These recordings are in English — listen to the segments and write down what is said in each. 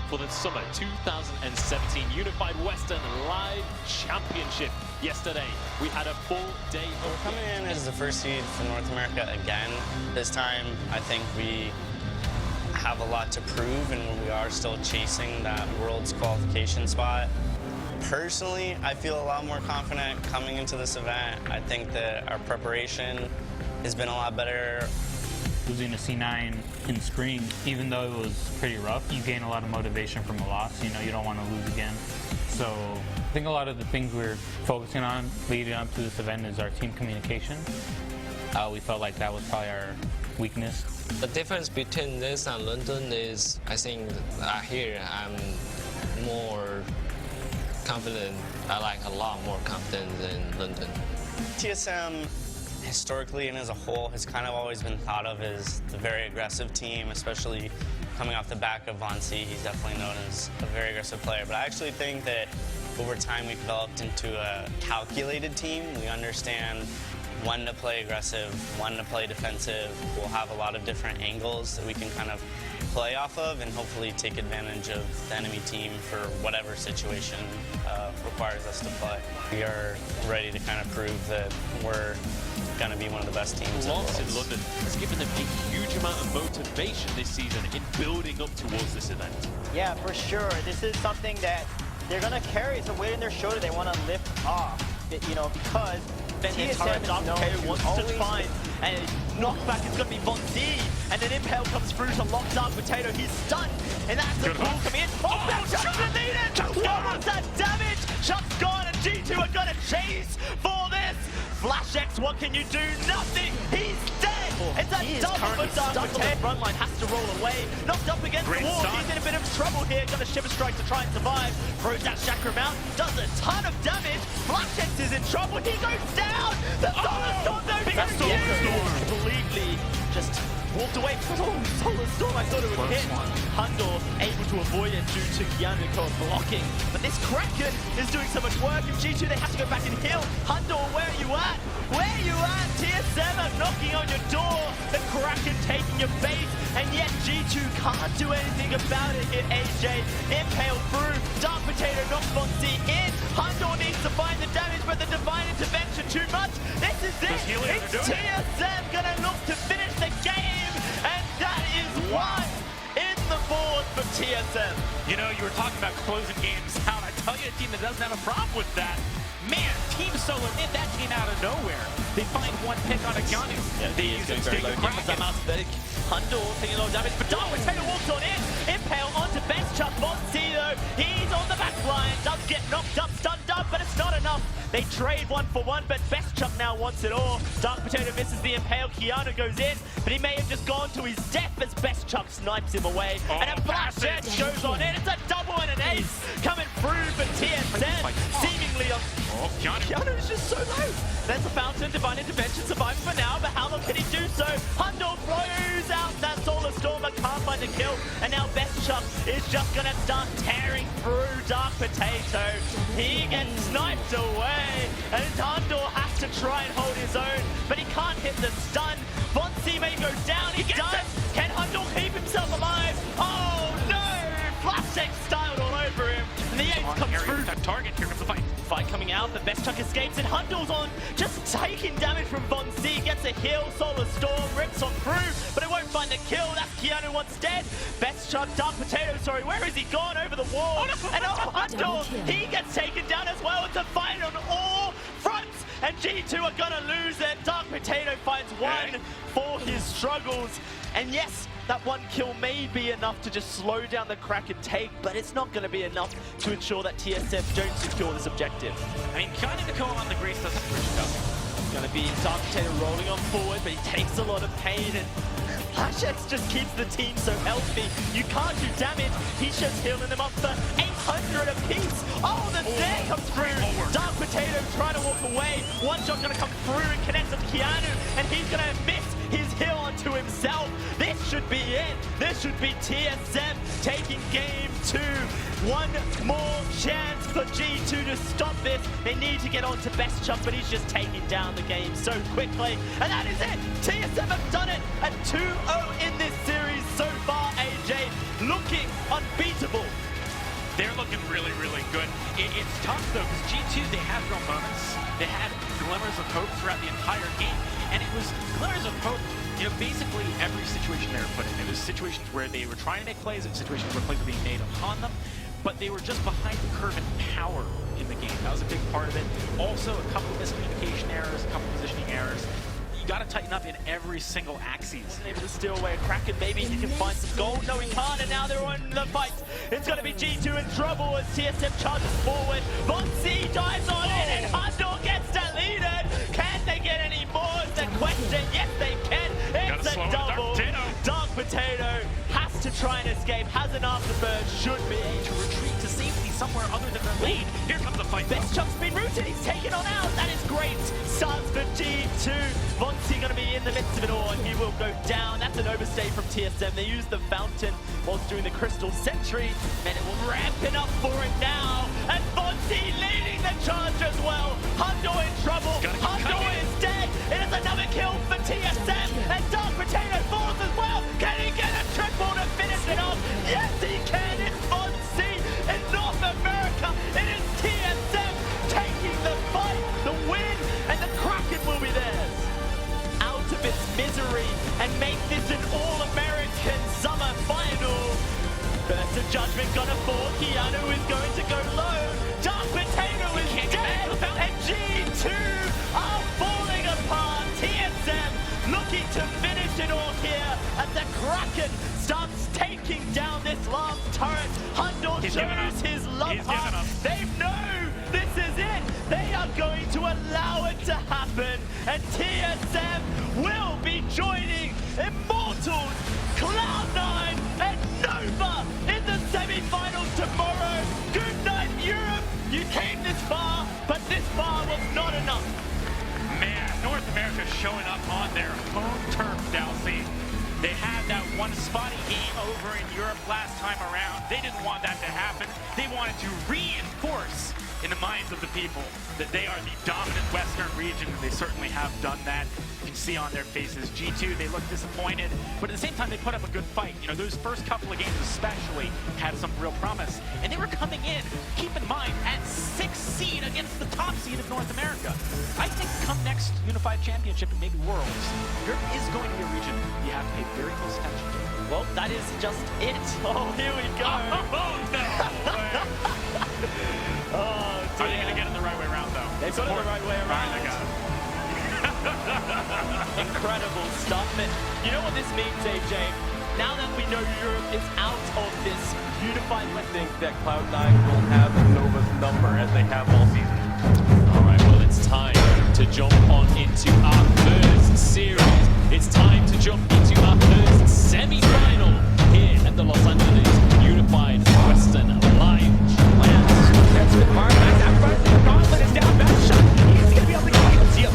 for the Summer 2017 Unified Western Live Championship. Yesterday, we had a full day of We're coming in as the first seed for North America again. This time, I think we have a lot to prove, and we are still chasing that World's qualification spot. Personally, I feel a lot more confident coming into this event. I think that our preparation has been a lot better. Losing to C9 in spring, even though it was pretty rough, you gain a lot of motivation from a loss. You know, you don't want to lose again. So I think a lot of the things we're focusing on leading up to this event is our team communication. We felt like that was probably our weakness. The difference between this and London is, I think here I'm more confident. I like a lot more confident than London. TSM, historically and as a whole, has kind of always been thought of as the very aggressive team, especially coming off the back of Von C. He's definitely known as a very aggressive player. But I actually think that over time we've developed into a calculated team. We understand when to play aggressive, when to play defensive. We'll have a lot of different angles that we can kind of play off of and hopefully take advantage of the enemy team for whatever situation requires us to play. We are ready to kind of prove that we're going to be one of the best teams in the Loss world. in London has given them a huge amount of motivation this season in building up towards this event. Yeah, for sure. This is something that they're going to carry. It's a weight in their shoulder they want to lift off, you know, because TSM is known to wants to find, and knockback is going to be Von D, and then Impale comes through to lock Dark Potato. He's stunned, and that's the pull coming in. Oh, Chuck's defeated! What was that damage? Chuck's gone, and G2 are going to chase for this. FlashX, what can you do? Nothing! He's dead! It's a double for Dark Potato. Front line has to roll away. Knocked up against the wall. He's in a bit of trouble here. Gonna Shiver Strike to try and survive. Throws that Chakra out. Does a ton of damage. FlashX is in trouble. He goes down. The Solar Storm though being used. Completely just walked away. Solar Storm, I thought it would hit. Hundor able to avoid it due to Yannick blocking. But this Kraken is doing so much work. If G2, they have to go back and heal. Hundor, where are you at? Where are you at? TSM are knocking on your door. The Kraken taking your base. And yet G2 can't do anything about it here, AJ. Impale through. Dark Potato knocks Von C in. Hundor needs to find the damage, but the Divine Intervention too much. This is it. It's TSM gonna look to finish the game. And that is one in the board for TSM. You know, you were talking about closing games out. I tell you, a team that doesn't have a problem with that. Man, Team Solo in that team out of nowhere. They find one pick on a gun. Yeah, they use it to very low. Hundor taking a lot of damage, but Dark Potato walks on in. Impale onto Best Chuck. Von C though, he's on the back line. Does get knocked up, stunned up, but it's not enough. They trade 1 for 1, but Best Chuck now wants it all. Dark Potato misses the Impale. Keanu goes in, but he may have just gone to his death as Best Chuck snipes him away. And a FlashX goes on in. It's a double and an ace coming through for TSM. Seemingly on. Keanu is just so low. There's a Fountain, Divine Intervention survives for now, but how long can he do so? Hundor throws out that Solar Storm, but can't find a kill. And now Best Chuck is just gonna start tearing through Dark Potato. He gets sniped away, and Hundor has to try and hold his own, but he can't hit the stun. Von C may go down, he does. Can Hundor keep himself alive? Oh no! FlashX styled all over him, and the ace comes through. That target, here comes the fight. Fight coming out, but Best Chuck escapes, and Hundor's on, just taking damage from Von C, gets a heal, Solar Storm, rips on through, but it won't find the kill. That's Keanu once dead. Best Chuck, Dark Potato, sorry, where is he gone? Over the wall, and Hundor, he gets taken down as well. It's a fight on all fronts, and G2 are gonna lose it. Dark Potato finds one for his struggles, and yes, that one kill may be enough to just slow down the Kraken take, but it's not going to be enough to ensure that TSM don't secure this objective. I mean, Johnny Nicole on the Grace doesn't push it up. It's going to be Dark Potato rolling on forward, but he takes a lot of pain, and FlashX just keeps the team so healthy. You can't do damage. He's just healing them up for 800 apiece. Oh, the snare comes through. Dark Potato trying to walk away. One shot going to come through and connect with Keanu, and he's going to miss his heal onto himself. This should be it. This should be TSM taking game 2. One more chance for G2 to stop this. They need to get on to Best Chuck, but he's just taking down the game so quickly. And that is it. TSM have done it at 2-0 in this series so far, AJ. Looking unbeatable. They're looking really, really good. It's tough, though, because G2, they had real moments. They had glimmers of hope throughout the entire game, and it was glimmers of hope, you know, basically every situation they were put in. It was situations where they were trying to make plays, and situations where plays were being made upon them, but they were just behind the curve in power in the game. That was a big part of it. Also, a couple of miscommunication errors, a couple of positioning errors. You got to tighten up in every single axis. Able to steal away a Kraken. Maybe he can find some gold. No, he can't. And now they're on the fight. It's going to be G2 in trouble as TSM charges forward. Vonsi dives on in, and Handor gets deleted. Can they get any more? Is the question. Yes, they can. It's a double. Dark Potato has to try and escape. Has an afterbird. Should be To retreat to safety somewhere other than their lane. Here comes the fight. Best Chuck's been rooted. He's taken on out. That is great. Starts for G2. Vonsi going to be in the midst of it all, and he will go down. That's an overstay from TSM. They use the fountain whilst doing the Crystal Sentry, and it will ramp it up for it now. And Vonsi leading the charge as well. Handor in trouble. Handor is dead. It is another kill for TSM, and Dark Potato falls as well. Can he get a triple to finish it off? Yes, he can. It's Vonsi in North America. It is TSM taking the fight, the win, and the Kraken will be theirs. Out of its misery and make this an all-American summer final. Burst of Judgment gonna fall. Keanu is going to go low. Dark Potato is dead, and G2 are falling apart. TSM looking to finish it all here as the Kraken starts taking down this last turret. Handor shows his love heart. They know this is it. They are going to allow it to happen, and TSM will be joining Immortals, Cloud9, and Nova in the semi-finals tomorrow. Good night, Europe. You came this far, but this far was not enough. Man, North America showing up on their home turf, Dalsy. They had that one spotty game over in Europe last time around. They didn't want that to happen. They wanted to reinforce in the minds of the people that they are the dominant Western region, and they certainly have done that. You can see on their faces. G2, they look disappointed, but at the same time, they put up a good fight. You know, those first couple of games especially had some real promise, and they were coming in, keep in mind, at 6th seed against the top seed of North America. I think come next Unified Championship and maybe Worlds, Europe is going to be a region you have to pay very close attention to. Well, that is just it. Oh, here we go. Oh, no! Oh, are they going to get it the right way around, though? They've got it the right way around. They got it. Incredible stuff. And you know what this means, AJ? Now that we know Europe is out of this unified I think that Cloud9 will have Nova's number as they have all season. All right, well, it's time to jump on into our first series. It's time to jump into our first semi-final here at the Los Angeles Unified Western Live. That's the mark. The gauntlet is down. Bad shot. He's going to be able to get it. Zio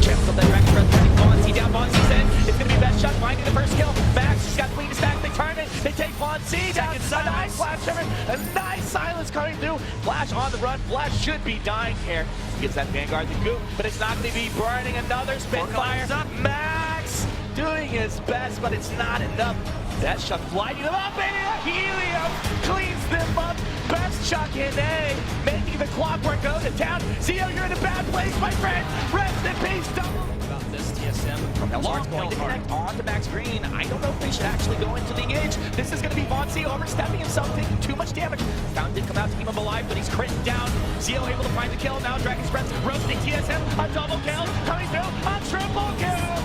champs up that direct breath. Turning Vonsi down. Vonsi's in. It's going to be best shot. Finding the first kill. Max has got the cleanest back. They turn it. They take Vonsi down. A nice flash over. A nice silence coming through. Flash on the run. Flash should be dying here. Gives that Vanguard the goop, but it's not going to be burning. Another Spitfire. Max doing his best, but it's not enough. That shot lighting them up, and Helium cleans them up. Best Chuck in A, making the clockwork go to town. Zio, you're in a bad place, my friend. Rest in peace, double. About this TSM from Valor's going to connect on to Max Green. I don't know if they should actually go into the engage. This is going to be Vonsi overstepping himself, taking too much damage. Found did come out to keep him alive, but he's critting down. Zio able to find the kill. Now Dragon's Breath roasting TSM. A double kill coming through. A triple kill.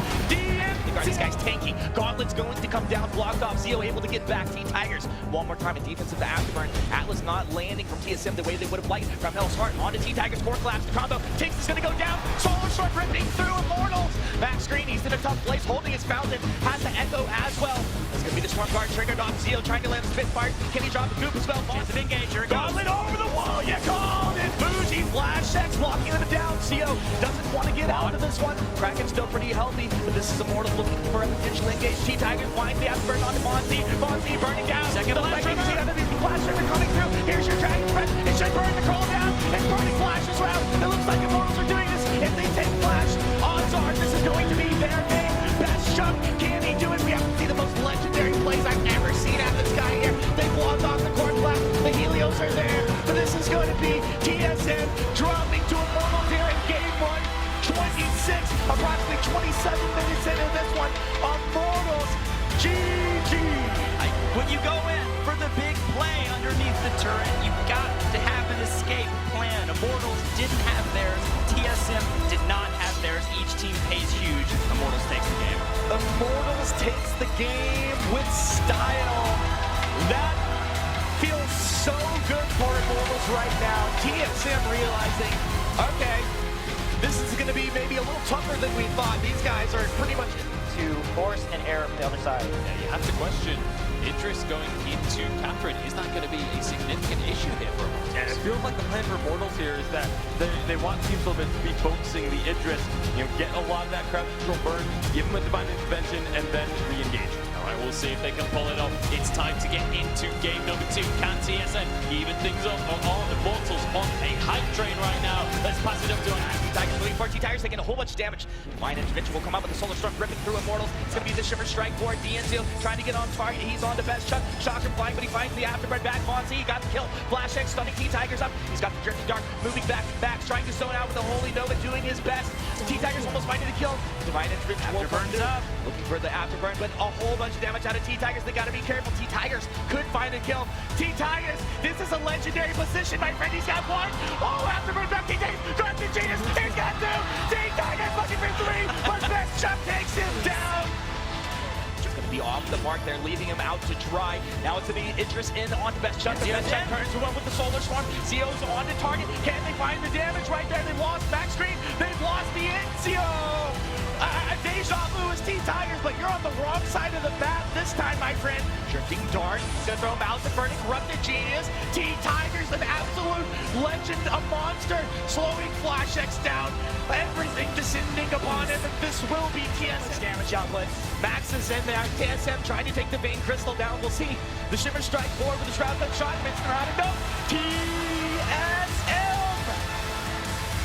This guy's tanky. Gauntlet's going to come down, blocked off. Zio able to get back. T-Tigers one more time in defensive afterburn. Atlas not landing from TSM the way they would have liked. From Hell's Heart onto T-Tigers. Core collapse. The combo. Tinks is going to go down. Solar Short ripping through Immortals. Max Green, he's in a tough place, holding his fountain. Has the Echo as well. It's going to be the Storm Guard triggered off. Zio trying to land the Spitfire. Can he drop the goop as well? Chance of engage. Here it goes. Gauntlet over the wall. You called it. Bougie FlashX blocking them down. Zio doesn't want to get out of this one. Kraken's still pretty healthy, but this is Immortals looking for a potential engage. T-Tigers finds the afterburn onto Vonsi. Vonsi burning down. Second flash river coming through. Here's your Dragon's Breath. It should burn the crawl down. It's burning Flash as well. It looks like Immortals are doing this. If they take Flash, odds are this is going to be their game. Best shot. Can he do it? We have to see the most legendary plays I've ever seen out of this guy here. They block off the core collapse. The Helios are there. 27 minutes into this one. Immortals, GG. When you go in for the big play underneath the turret, you've got to have an escape plan. Immortals didn't have theirs. TSM did not have theirs. Each team pays huge. Immortals takes the game. Immortals takes the game with style. That feels so good for Immortals right now. TSM realizing, okay, this is going to be maybe a little tougher than we thought. These guys are pretty much To force an error from the other side. Yeah, you have to question Idris going into Catherine. Is that going to be a significant issue here for Immortals? And it feels like the plan for Immortals here is that they want Team Sylvan to be focusing the Idris, get a lot of that crowd control burn, give him a divine intervention, and then re-engage. All right, we'll see if they can pull it off. It's time to get into game number 2. Can TSM even things up on Immortals on a hype train right now? Let's pass it up to Tigers moving forward. T-Tigers taking a whole bunch of damage. Divine intervention will come out with the Solar Storm ripping through Immortals. It's going to be the Shimmer Strike for DNZO trying to get on target. He's on the best Chuck. Shocker flying, but he finds the afterbird back. Vonzi, he got the kill. FlashX stunning T-Tigers up. He's got the Drifting Dark moving back, trying to zone out with the Holy Nova doing his best. T-Tigers almost finding the kill. Divine intervention will burn up. Looking for the afterburn, but a whole bunch of damage out of T-Tigers. They got to be careful. T-Tigers could find a kill. T-Tigers, this is a legendary position, my friend. He's got one. Oh, afterburn back. T-Tigers, grab the genius. He's got two. T-Tigers looking for 3, but Best Chuck takes him down. Just going to be off the mark there, leaving him out to dry. Now it's going to be Idris in onto Best Chuck. The Best Chuck turns to one with the Solar Storm. Zio's on the target. Can they find the damage right there? They've lost back screen. They've lost the Zio. Deja vu is T-Tigers, but you're on the wrong side of the map this time, my friend. Drifting Dart, gonna throw him out the burning, corrupted genius. T-Tigers, an absolute legend, a monster, slowing FlashX down. Everything descending upon him, and this will be TSM. Damage output. Max is in there. TSM trying to take the Vein Crystal down. We'll see. The Shimmer Strike forward with the Shroud Gun shot. Vincent around and no. TSM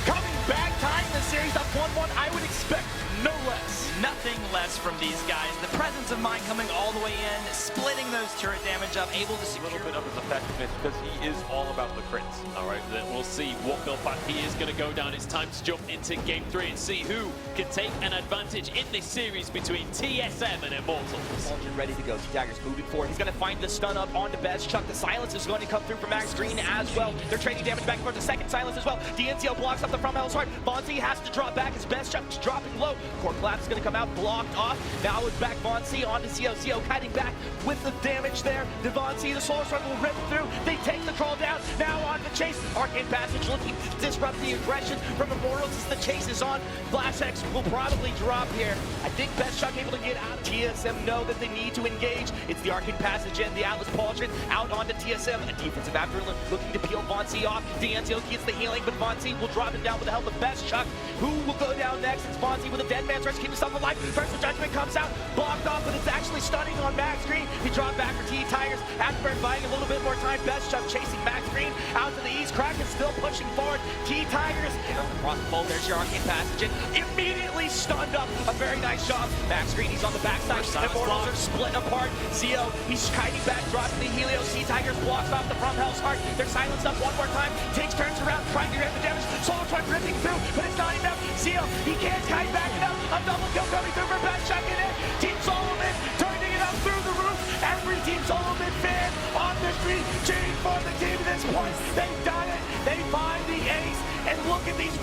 coming back, tying the series up 1-1. I would expect no less. Nothing less from these guys. The presence of mind coming all the way in, splitting those turret damage up, able to secure A little bit of his effectiveness because he is all about the crits. All right, then we'll see what build path he is going to go down. It's time to jump into game 3 and see who can take an advantage in this series between TSM and Immortals. Fulgin ready to go. T-Tigers moving forward. He's going to find the stun up on the Best Chuck. The silence is going to come through from Max Green as well. They're trading damage back and forth. The second silence as well. DNCO blocks up the front Hell's Heart. Vonzi has to drop back. His Best Chuck's dropping low. Core Collapse is going to come out, blocked off. Now it's back Vonzi onto Zio. Zio kiting back with the damage there. The Vonzi, the Solar Storm will rip through. They take the troll down. Now on the chase. Arcane Passage looking to disrupt the aggression from Immortals as the chase is on. FlashX will probably drop here. I think Best Chuck able to get out. TSM know that they need to engage. It's the Arcane Passage and the Atlas Pauldron out onto TSM. A defensive after looking to peel Vonzi off. DNCO gets the healing, but Vonzi will drop him down with the help of Best Chuck. Who will go down next? It's Vonzi with a dead man's rush to keep himself alive. First the Judgment comes out, blocked off, but it's actually stunning on Max Green. He dropped back for T-Tigers. Afterburn buying a little bit more time. Best Chuck chasing Max Green out to the east. Kraken still pushing forward. T-Tigers across the bowl. There's your Arcane Passage. Immediately stunned up. A very nice job. Max Green, he's on the backside. Immortals are split apart. Zio, he's kiting back, dropping the Helios. T-Tigers blocks off the From Hell's Heart. They're silenced up one more time. Takes turns around, trying to get the damage. Solar Storm ripping through, but it's not enough. Zio, he can't kite back enough. A double kill coming through for Best Chuck in it. Team Solomon turning it up through the roof. Every Team Solomon fan on the street cheering for the team at this point. They've done it. They find the ace. And look at these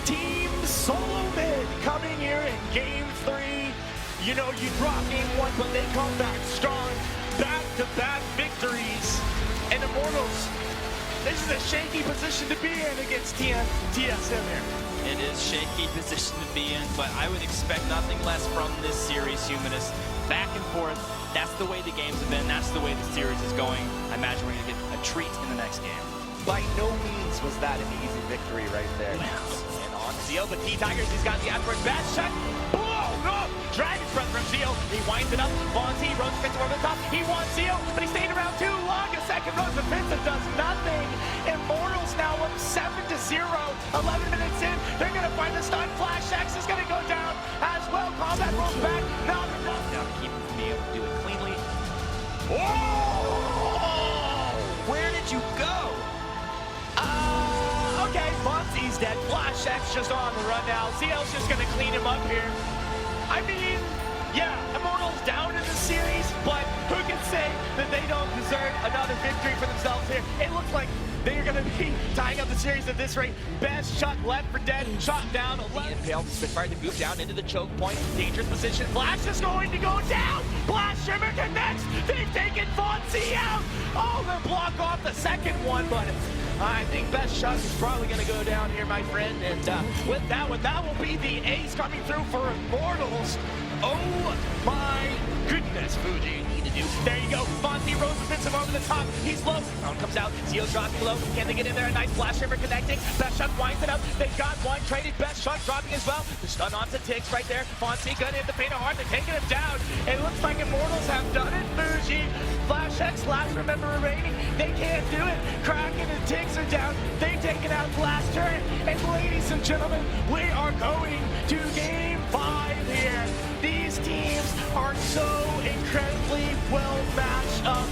Team Solomon coming here in game 3. You know, you drop game 1, but they come back strong. Back-to-back victories. And Immortals, this is a shaky position to be in against TSM here. It is shaky position to be in, but I would expect nothing less from this series, Humanist. Back and forth, that's the way the games have been, that's the way the series is going. I imagine we're going to get a treat in the next game. By no means was that an easy victory right there. And on Zio, but T-Tigers, he's got the afterward Best Chuck. Oh, no! Dragon's Breath from Zio. He winds it up. Vonzi, Rose Defensive over the top. He wants Zio, but he stayed around too long. A second Rose Defensive does nothing. Immortals now up 7-0. 11 minutes in, they're going to find the stun. FlashX is going to go down as well. Combat rolls back. Now they're not down to keep him from being able to do it cleanly. Oh! Where did you go? Okay, Vonzi's dead. FlashX just on the run now. Zio's just going to clean him up here. I mean, yeah, Immortals down in the series, but who can say that they don't deserve another victory for themselves here? It looks like they are going to be tying up the series at this rate. Best shot left for dead, shot down. The Impale, Spitfire to move down into the choke point. Dangerous position. Flash is going to go down. Blast Shimmer connects. They've taken Fonzie out. Oh, they'll block off the second one, but I think Best Shot is probably going to go down here, my friend. And with that one, that will be the ace coming through for Immortals. Oh my goodness, Fuji. There you go. Fonzie Rose fits him over the top. He's low. Round comes out. Zio dropping low. Can they get in there? A nice flash shimmer connecting. Best Shot winds it up. They've got one traded. Best Shot dropping as well. The stun onto Tiggs right there. Fonzie gonna hit the paint hard. They're taking him down. It looks like Immortals have done it. Fuji. FlashX last remember remaining. They can't do it. Kraken and Tiggs are down. They've taken out last turn. And ladies and gentlemen, we are going to game 5 here. These teams are so incredibly well matched up.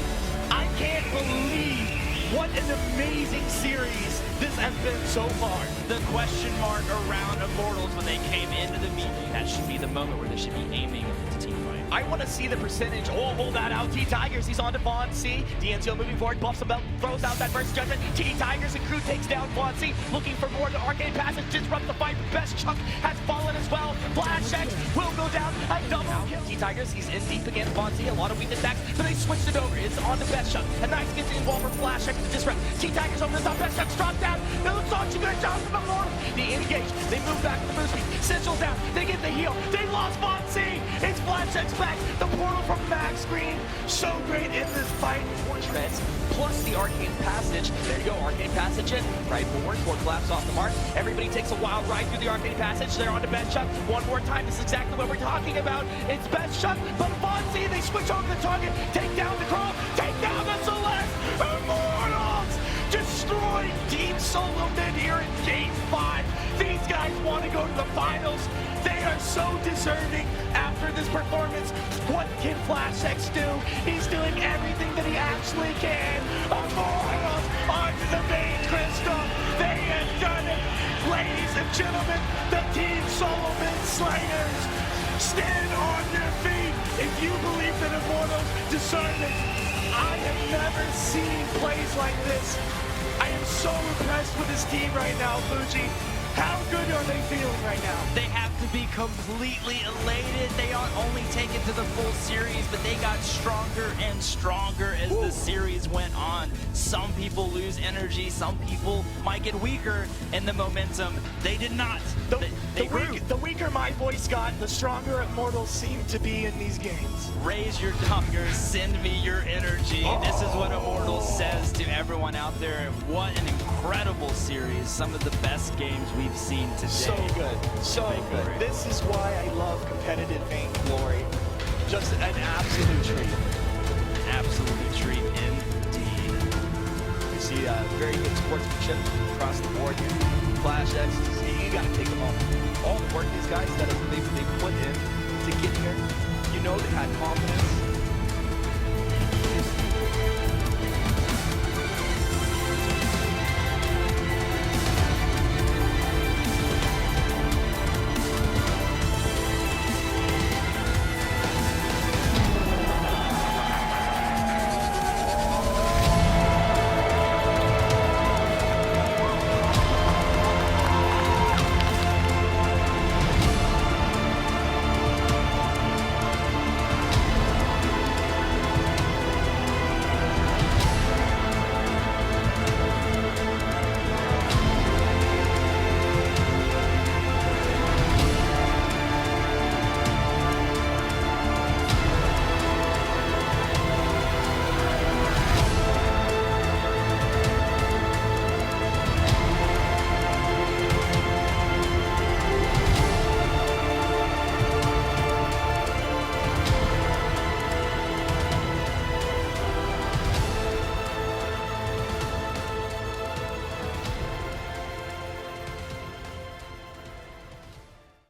I can't believe what an amazing series this has been so far. The question mark around Immortals when they came into the meeting, that should be the moment where they should be aiming to team fight. I want to see the percentage. Oh, hold that out. T-Tigers, he's on to Fonzie. DNCO moving forward, buffs him out, throws out that first judgment. T-Tigers and crew takes down Fonzie. Looking for more. The Arcane Passage disrupts the fight. Best Chunk has fallen as well. FlashX will go down. A double kill. T-Tigers, he's in deep again. Fonzie, a lot of weakness attacks, but they switched it over. It's on to Best Chunk. A nice gets involved for FlashX to disrupt. T-Tigers over the top. Best Chunk's dropped down. It looks like you good job from Immortals. They engage. They move back to the boost speed. Sigil down. They get the heal. They lost Fonzie. It's FlashX back. The portal from Max Green. So great in this fight. One treads plus the Arcane Passage. There you go. Arcane Passage in. Right forward. Four claps off the mark. Everybody takes a wild ride through the Arcane Passage. They're on to Best Chuck. One more time. This is exactly what we're talking about. It's Best Chuck. But Fonzie, they switch over the target. Take down the Crawl. Take down the Celeste. Immortals destroy Team Solo Mid here in Game 5. These guys want to go to the finals. They are so deserving after this performance. What can FlashX do? He's doing everything that he actually can. Immortals onto the main crystal. They have done it. Ladies and gentlemen, the Team Solo Mid Slayers, stand on your feet if you believe that Immortals deserve it. I have never seen plays like this. I am so impressed with this team right now, Fuji. How good are they feeling right now? They have to be completely elated. They aren't only taken to the full series, but they got stronger and stronger as the series went on. Some people lose energy. Some people might get weaker in the momentum. They did not. The weaker my voice got, the stronger Immortals seem to be in these games. Raise your dunkers, send me your energy. This is what Immortals says to everyone out there. What an incredible series. Some of the best games we've seen today. So good, so good. This is why I love competitive Vainglory. Just an absolute treat. Absolute treat indeed. We see very good sportsmanship across the board here. FlashX, you gotta take them all the work these guys that they put in to get here. You know they had confidence.